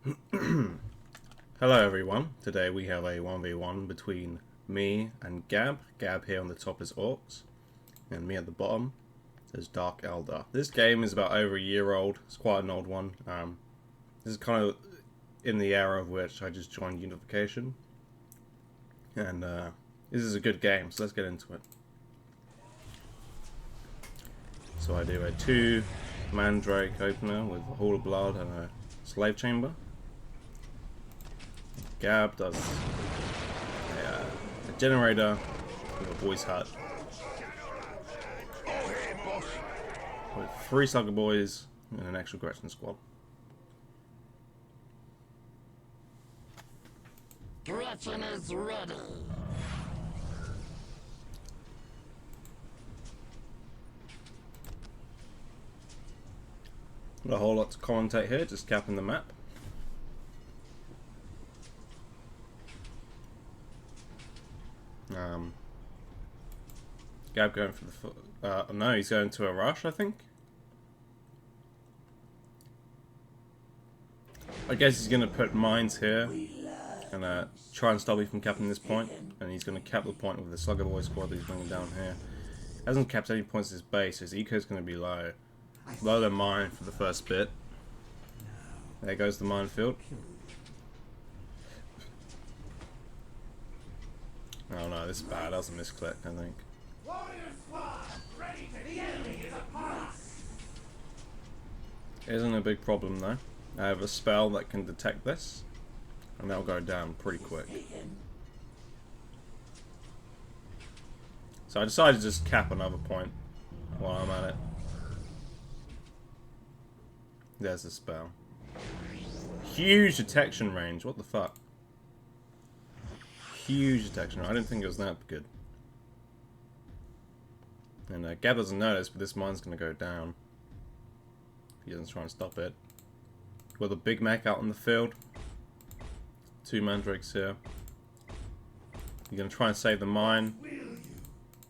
Hello everyone, today we have a 1v1 between me and Gab. Gab here on the top is Orcs, and me at the bottom is Dark Elder. This game is about over a year old, it's quite an old one. This is kind of in the era of which I just joined Unification, and this is a good game, so let's get into it. So I do a 2 Mandrake opener with a Hall of Blood and a Slave Chamber. Gab does a generator with a boys hut with 3 Slugger Boys and an extra Gretchen squad. Gretchen is ready. Not a whole lot to commentate here, just capping the map. Gab going for the no, he's going to a rush, I think. I guess he's going to put mines here and try and stop me from capping this point. And he's going to cap the point with the Slugger Boy squad that he's bringing down here. Hasn't capped any points at his base, so his eco is going to be low. Lower than mine for the first bit. There goes the minefield. Oh no, this is bad. That was a misclick, I think. Isn't a big problem though. I have a spell that can detect this, and that'll go down pretty quick. So I decided to just cap another point while I'm at it. There's the spell. Huge detection range, what the fuck? Huge detection range. I didn't think it was that good. And Gab doesn't notice, but this mine's going to go down. He doesn't try and stop it. With a big mech out in the field. 2 mandrakes here. You're going to try and save the mine.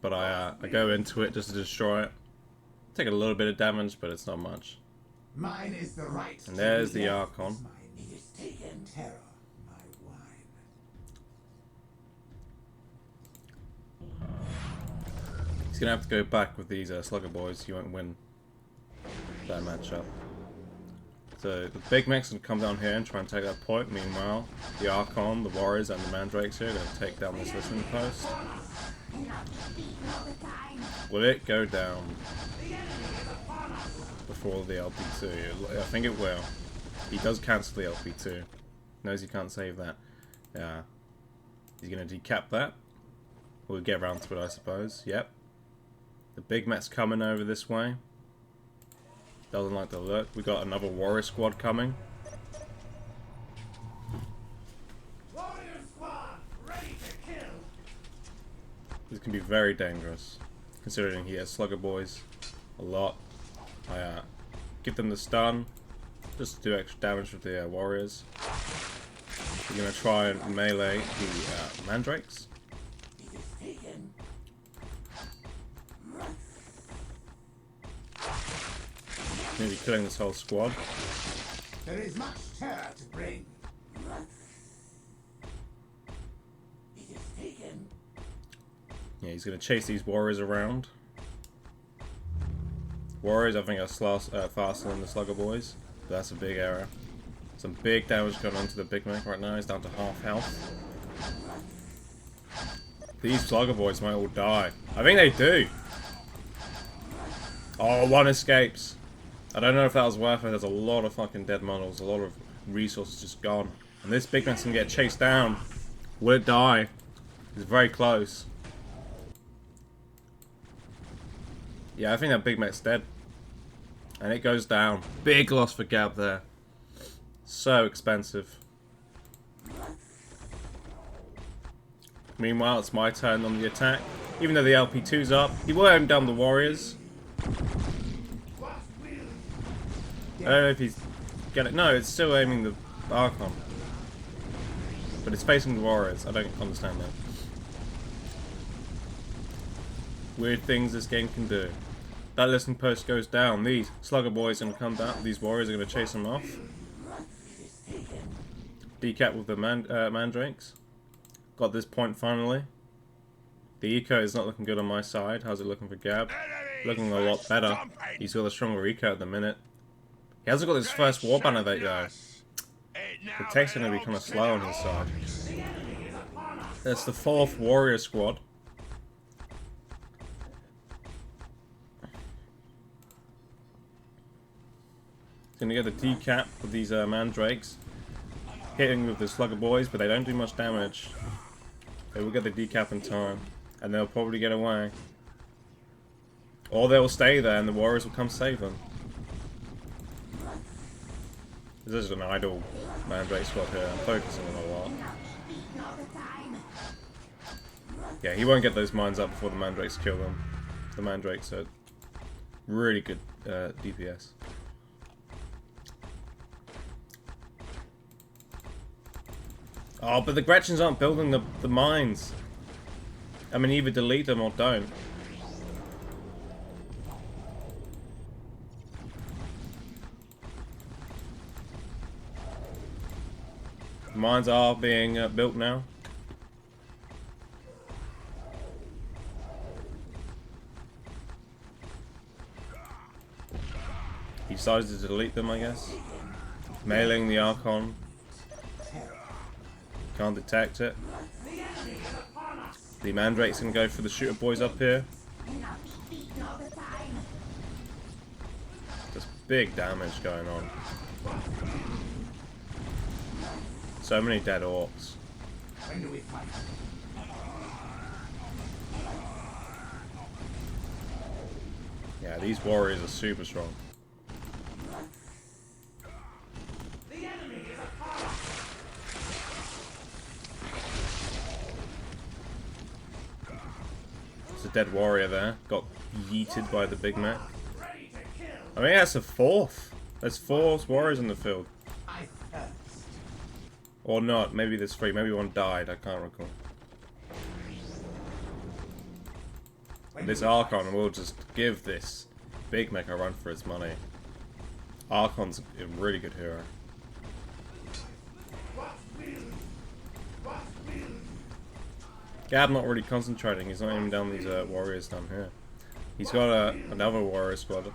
But I go into it just to destroy it. Take a little bit of damage, but it's not much. Mine is the right. And there's the Archon. It is taken. Terror, my wine. He's going to have to go back with these Slugger Boys. He won't win that matchup. So the big mech's going to come down here and try and take that point. Meanwhile, the Archon, the Warriors, and the Mandrakes here are going to take down this listening post. Will it go down before the LP2? I think it will. He does cancel the LP2. Knows he can't save that. Yeah. He's going to decap that. We'll get around to it, I suppose. Yep. The big mech's coming over this way. Doesn't like the alert. We got another warrior squad coming. Warrior squad, ready to kill. This can be very dangerous, considering he has Slugger Boys a lot. I give them the stun, just to do extra damage with the warriors. We're going to try and melee the mandrakes. Maybe killing this whole squad. There is much terror to bring. It is taken. Yeah, he's going to chase these warriors around. Warriors, I think, are faster than the Slugger Boys. But that's a big error. Some big damage going on to the big mech right now. He's down to half health. These Slugger Boys might all die. I think they do. Oh, one escapes. I don't know if that was worth it. There's a lot of fucking dead models. A lot of resources just gone. And this big mech's going to get chased down. Will it die? It's very close. Yeah, I think that big mech's dead. And it goes down. Big loss for Gab there. So expensive. Meanwhile, it's my turn on the attack. Even though the LP2's up, he will aim down the warriors. I don't know if he's get it. No, it's still aiming the Archon. But it's facing the warriors. I don't understand that. Weird things this game can do. That listening post goes down. These Slugger Boys are going to come down. These warriors are going to chase them off. decap with the mandrakes. Got this point finally. The eco is not looking good on my side. How's it looking for Gab? Looking a lot better. He's got a stronger eco at the minute. He hasn't got his first war banner though. The tech's going to be kind of slow on his side. That's the 4th warrior squad. He's going to get the decap with these mandrakes. Hitting with the slugger boys, but they don't do much damage. They will get the decap in time. And they'll probably get away. Or they'll stay there and the warriors will come save them. This is an idle mandrake squad here. I'm focusing on a lot. Yeah, he won't get those mines up before the mandrakes kill them. The mandrakes are really good DPS. Oh, but the Gretchens aren't building the mines. I mean, either delete them or don't. Mines are being built now. He decided to delete them, I guess. Mailing the Archon. Can't detect it. The Mandrake's gonna go for the shooter boys up here. Just big damage going on. So many dead orcs. Yeah, these warriors are super strong. There's a dead warrior there. Got yeeted by the Big Mac. I mean, that's a 4th. There's 4 warriors in the field. Or not, maybe there's 3, maybe one died, I can't recall. This Archon will just give this Big Mech a run for its money. Archon's a really good hero. Gab not really concentrating, he's not even down these warriors down here. He's got another warrior squad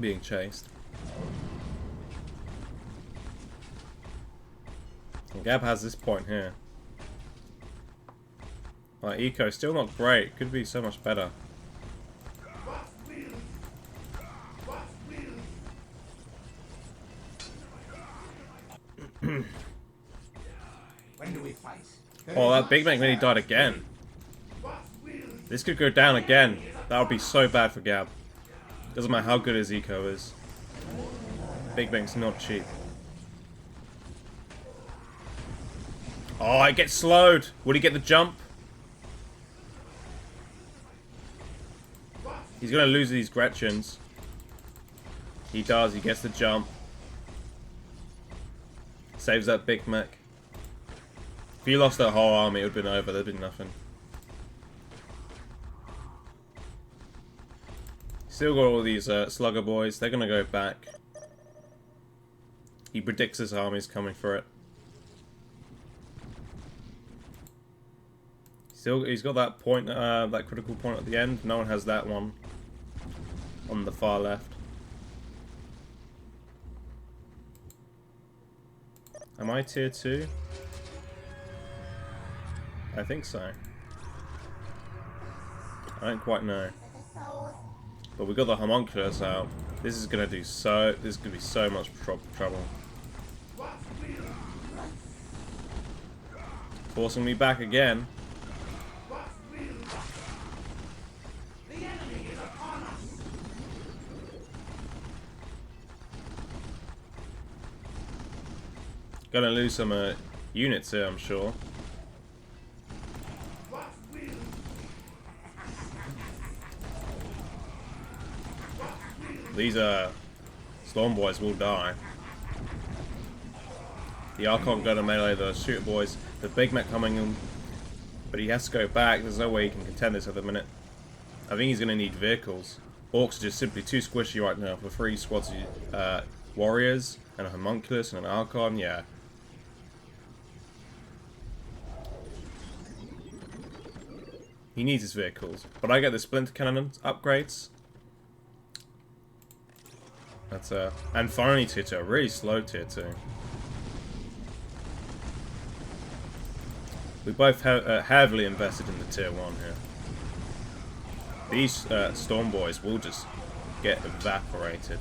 being chased. And Gab has this point here. Like, eco still not great. Could be so much better. When do we fight? Oh, that Big Mac nearly died again. This could go down again. That would be so bad for Gab. Doesn't matter how good his eco is. Big Mac's not cheap. Oh, it gets slowed. Would he get the jump? He's going to lose these Gretchens. He does. He gets the jump. Saves that Big Mac. If he lost that whole army, it would have been over. There'd been nothing. Still got all these slugger boys. They're going to go back. He predicts his army's coming for it. Still, he's got that point, that critical point at the end. No one has that one on the far left. Am I tier 2? I think so. I don't quite know. But we got the homunculus out. This is gonna do so. This is gonna be so much trouble. Forcing me back again. Gonna lose some units here, I'm sure. These Storm Boys will die. The Archon gonna melee the shooter boys. The Big Mac coming in, but he has to go back. There's no way he can contend this at the minute. I think he's gonna need vehicles. Orcs are just simply too squishy right now for 3 squads, warriors and a homunculus and an Archon. Yeah, He needs his vehicles. But I get the splinter cannon upgrades. That's and finally tier 2, a really slow tier 2. We both heavily invested in the tier 1 here. These storm boys will just get evaporated.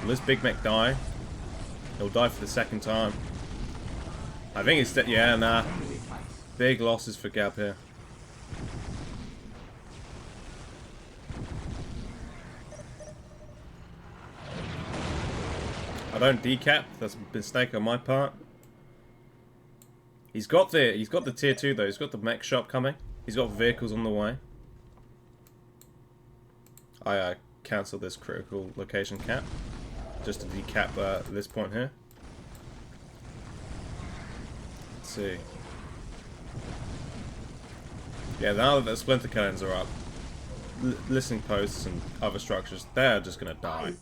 Will this Big Mech die? He'll die for the second time. I think it's yeah, nah. Big losses for Gab here. I don't decap. That's a mistake on my part. He's got the tier 2 though. He's got the mech shop coming. He's got vehicles on the way. I cancel this critical location cap just to decap this point here. Let's see. Yeah, now that the splinter cannons are up, listening posts and other structures, they're just gonna die.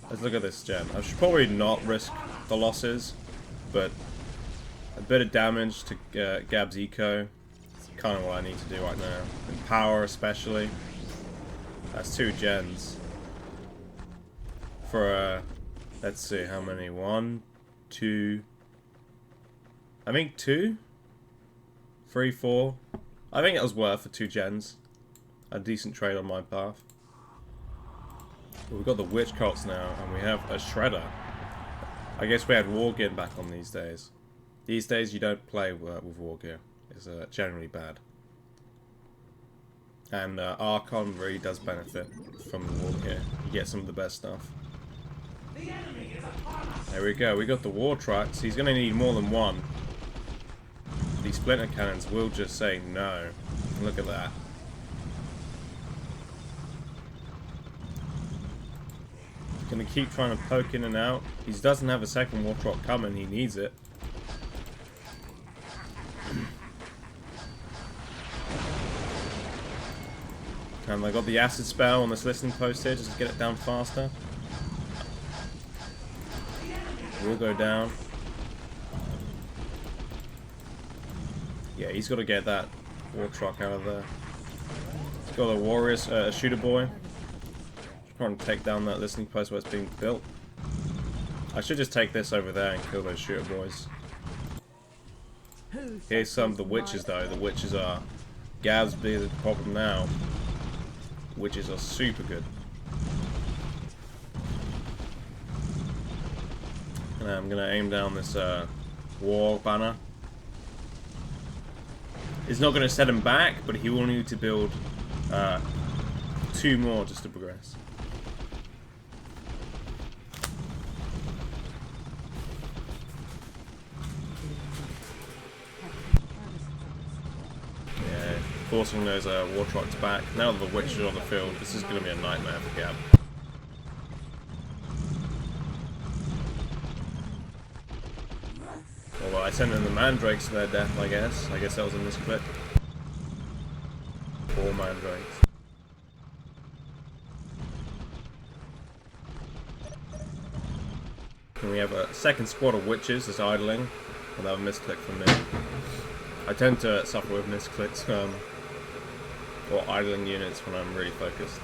Let's look at this gen. I should probably not risk the losses, but a bit of damage to Gab's eco is kind of what I need to do right now. And power especially. That's 2 gens. For let's see how many. 1, 2. I think 2, 3, 4. I think it was worth for 2 gens. A decent trade on my path. But we've got the witch cults now, and we have a shredder. I guess we had war gear back on these days. These days you don't play with war gear. It's generally bad. And Archon really does benefit from the war gear. You get some of the best stuff. There we go. We got the war trucks. He's going to need more than one. These splinter cannons will just say no. Look at that. Gonna keep trying to poke in and out. He doesn't have a second war truck coming. He needs it. And I got the acid spell on this listening post here just to get it down faster. We'll go down. Yeah, he's got to get that war truck out of there. He's got a warriors, shooter boy. Trying to take down that listening post where it's being built. I should just take this over there and kill those shooter boys. Here's some of the witches though. The witches are Gab's big problem now. Witches are super good. And I'm gonna aim down this war banner. It's not gonna set him back, but he will need to build 2 more just to progress. Forcing those war trucks back. Now that the witches are on the field, this is going to be a nightmare for Gab. Although I sent in the mandrakes to their death, I guess. I guess that was in this clip. 4 mandrakes. And we have a second squad of witches that's idling. Another misclick from me. I tend to suffer with misclicks. Or idling units when I'm really focused.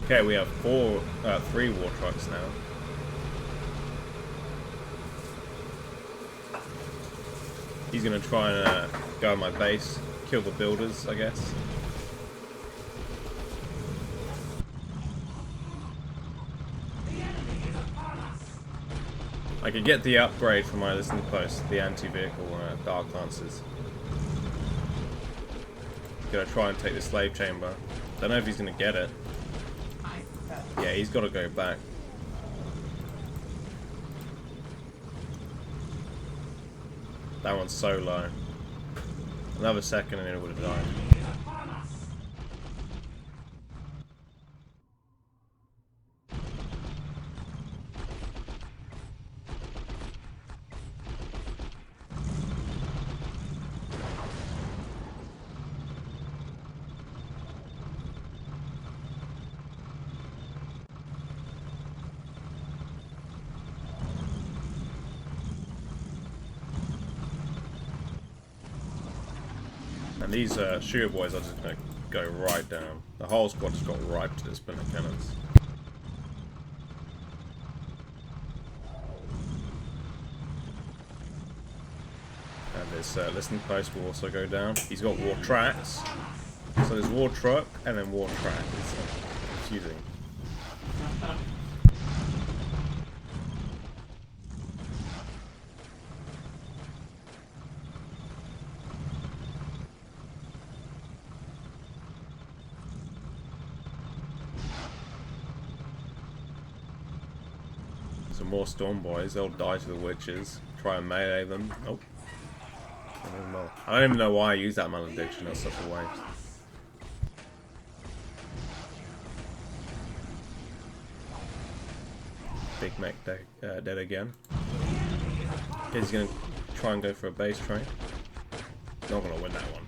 Okay, we have 3 war trucks now. He's gonna try and go on my base, kill the builders, I guess. I could get the upgrade from my listening post, the anti-vehicle Dark Lancers. Gonna try and take the slave chamber. Don't know if he's gonna get it. Yeah, he's gotta go back. That one's so low. Another second and it would have died. And these shooter boys are just gonna go right down. The whole squad just got right to the splinter cannons. And this listening post will also go down. He's got war tracks. So there's war truck and then war track. It's confusing. Some more storm boys. They'll die to the witches. Try and melee them. Oh. I don't even know why I use that malediction. That's such a waste. Big mech dead again. He's gonna try and go for a base train. Not gonna win that one.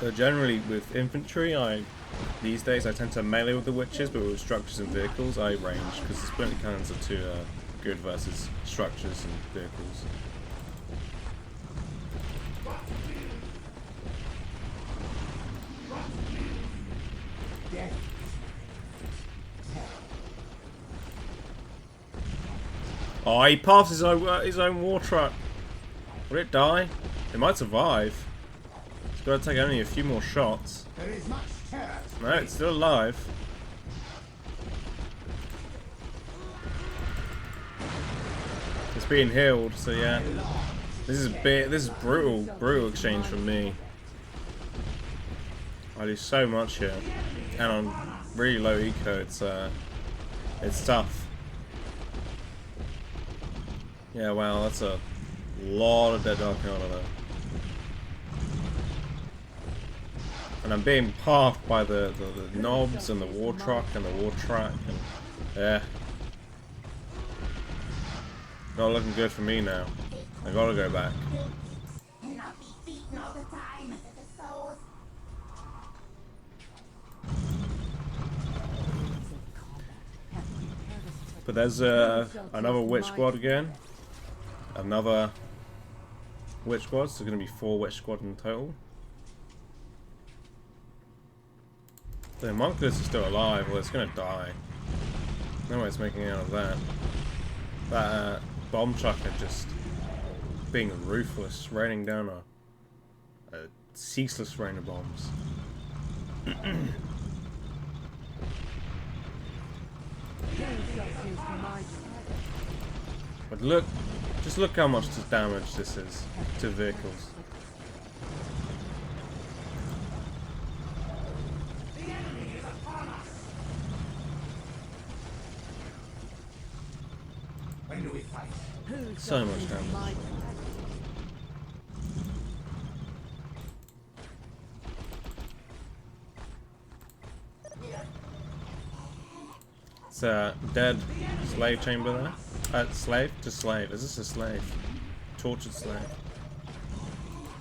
So generally with infantry, these days I tend to melee with the witches, but with structures and vehicles I range, because the splinter cannons are too good versus structures and vehicles. Oh, he passed his own war truck. Will it die? It might survive. It's got to take only a few more shots. No, it's still alive. It's being healed, so yeah. This is brutal exchange from me. I do so much here, and on really low eco, it's tough. Yeah, wow, that's a lot of dead Dark Elder there. And I'm being paffed by the knobs and the war truck and the war track, and yeah. Not looking good for me now. I gotta go back. But there's another witch squad again. Another witch squad, so there's going to be 4 witch squad in total. The homunculus is still alive, well it's going to die. No way it's making out of that. That bomb chucker just being ruthless, raining down a ceaseless rain of bombs. But look, just look how much damage this is to vehicles. When do we fight? So much damage. It's a dead slave chamber there. Slave to slave. Is this a slave? Tortured slave.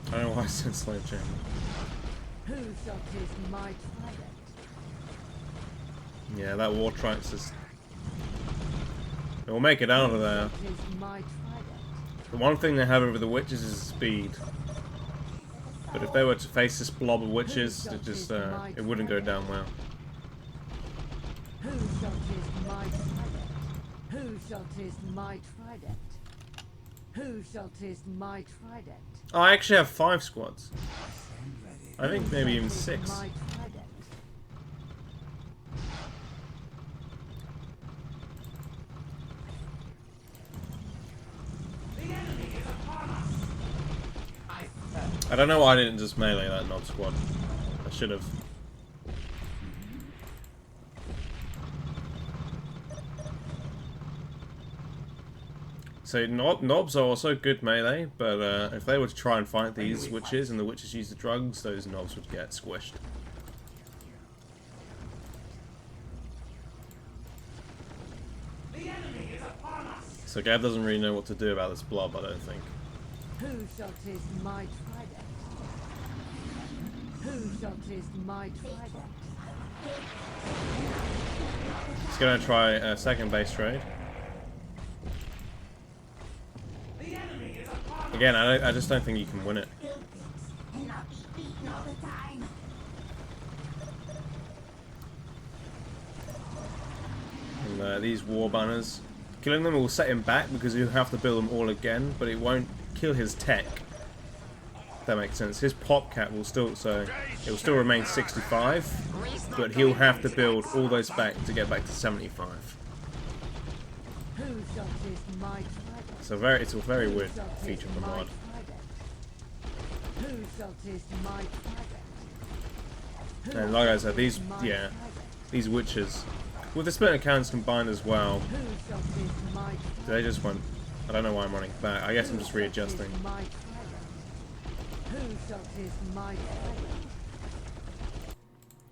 I don't know why I said slave chamber. Who shall taste my trident? Yeah, that war tracks is. It will make it out of there. The one thing they have over the witches is speed. But if they were to face this blob of witches, it just it wouldn't go down well. Who shall taste my trident? Who shall taste my trident? Who shall taste my trident? Oh, I actually have 5 squads. I think maybe even 6. My trident. I don't know why I didn't just melee that knob squad. I should have. So knobs are also good melee, but if they were to try and fight these witches and the witches use the drugs, those knobs would get squished. So Gab doesn't really know what to do about this blob, I don't think. Who shall taste my trident? Who shall taste my trident? He's gonna try a second base trade. Again, I just don't think you can win it. And these war banners, killing them will set him back because he'll have to build them all again, but it won't kill his tech. If that makes sense. His pop cap will still, so it will still remain 65, but he'll have to build all those back to get back to 75. Who shall taste my trident? It's a very weird feature of the mod. Who shall taste my trident? And like I said, these witches, with the splinter cannons combined as well, Who shall taste my trident? they just went. I don't know why I'm running back. I guess I'm just readjusting. Who shall taste my trident?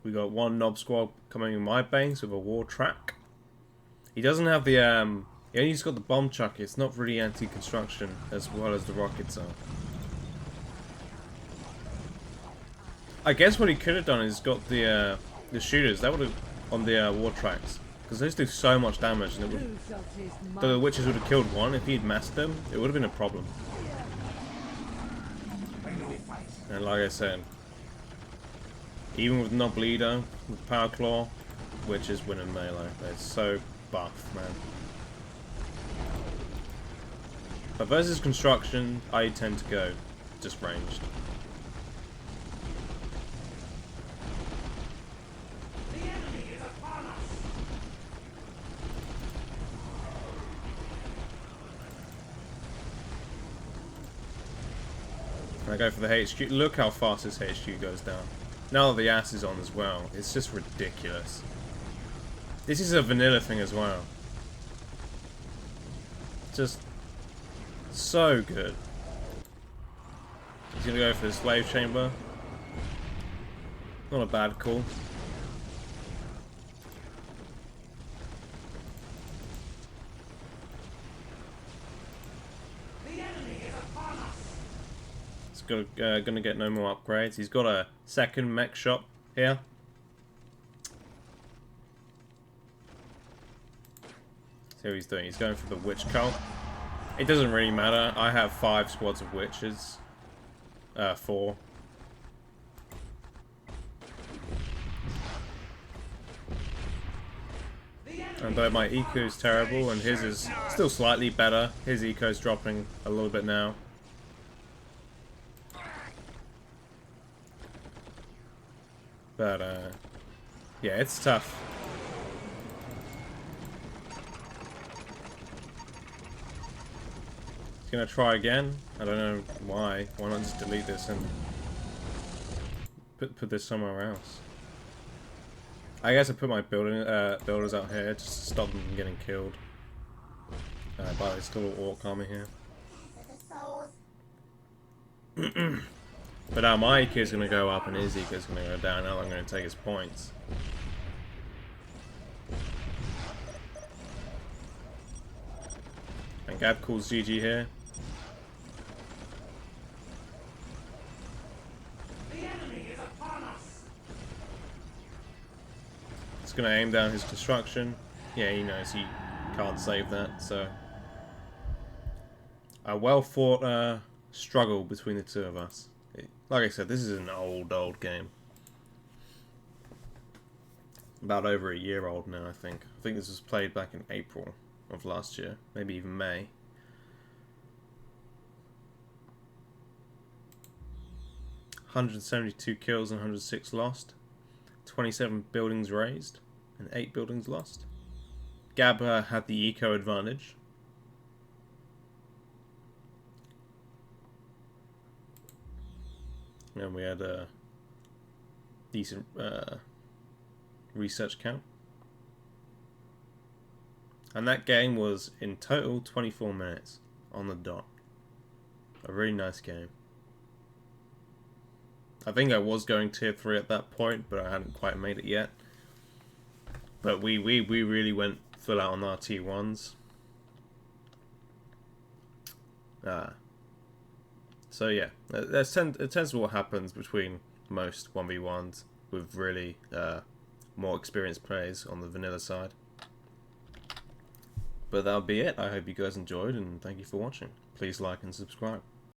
We got one knob squad coming in my base with a war track. He doesn't have the he only just got the bomb chuck. It's not really anti-construction as well as the rockets are. I guess what he could have done is got the shooters. That would have on the war tracks, because those do so much damage, and it would. Who shall taste my The witches would have killed one. If he'd massed them, it would have been a problem. And like I said, even with Knob Leader, with Power Claw, witches win in melee. They're so buff, man. But versus construction, I tend to go just ranged. I go for the HQ. Look how fast this HQ goes down. Now that the ass is on as well, it's just ridiculous. This is a vanilla thing as well. Just so good. He's gonna go for the slave chamber. Not a bad call. Gonna get no more upgrades. He's got a second mech shop here. See what he's doing. He's going for the witch cult. It doesn't really matter. I have 5 squads of witches. 4. And though my eco is terrible and his is still slightly better, his eco is dropping a little bit now. But, yeah, it's tough. He's gonna try again. I don't know why. Why not just delete this and put this somewhere else? I guess I put my builders out here just to stop them from getting killed. By this little orc army here. But now my eco is going to go up and his eco is going to go down. Now I'm going to take his points. And Gab calls GG here. It's going to aim down his construction. Yeah, he knows he can't save that, so... A well fought struggle between the two of us. Like I said, this is an old game. About over a year old now, I think. I think this was played back in April of last year. Maybe even May. $172 kills and 106 lost. 27 buildings raised and 8 buildings lost. Gab had the eco advantage. And we had a decent research count. And that game was in total 24 minutes on the dot. A really nice game. I think I was going tier 3 at that point, but I hadn't quite made it yet. But we really went full out on our T1s. So yeah, it tends to be what happens between most 1v1s with really more experienced players on the vanilla side. But that'll be it. I hope you guys enjoyed, and thank you for watching. Please like and subscribe.